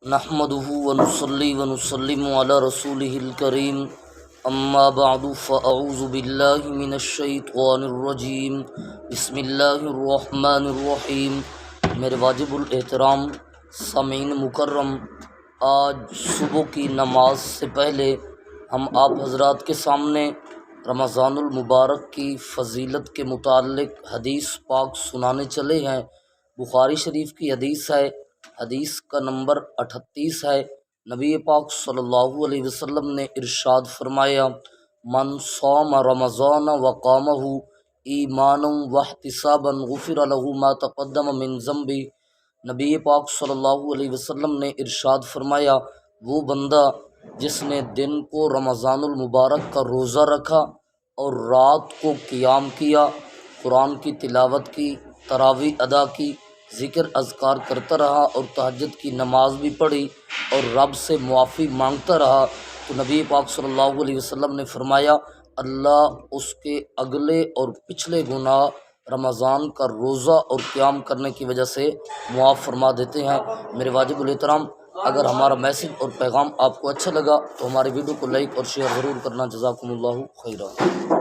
نحمده ونصلي ونسلم على رسوله الكريم اما بعد فاعوذ بالله من الشیطان الرجیم بسم اللہ الرحمن الرحیم۔ میرے واجب الاحترام سامعین مکرم، آج صبح کی نماز سے پہلے ہم آپ حضرات کے سامنے رمضان المبارک کی فضیلت کے متعلق حدیث پاک سنانے چلے ہیں۔ بخاری شریف کی حدیث ہے، حدیث کا نمبر 38 ہے۔ نبی پاک صلی اللہ علیہ وسلم نے ارشاد فرمایا، من صام رمضان وقامہ ایمانا واحتسابا غفر له ما تقدم من ذنبہ۔ نبی پاک صلی اللہ علیہ وسلم نے ارشاد فرمایا، وہ بندہ جس نے دن کو رمضان المبارک کا روزہ رکھا اور رات کو قیام کیا، قرآن کی تلاوت کی، تراویح ادا کی، ذکر اذکار کرتا رہا اور تہجد کی نماز بھی پڑھی اور رب سے معافی مانگتا رہا، تو نبی پاک صلی اللہ علیہ وسلم نے فرمایا اللہ اس کے اگلے اور پچھلے گناہ رمضان کا روزہ اور قیام کرنے کی وجہ سے معاف فرما دیتے ہیں۔ میرے واجب الاحترام، اگر ہمارا میسج اور پیغام آپ کو اچھا لگا تو ہمارے ویڈیو کو لائک اور شیئر ضرور کرنا۔ جزاکم اللہ خیرہ۔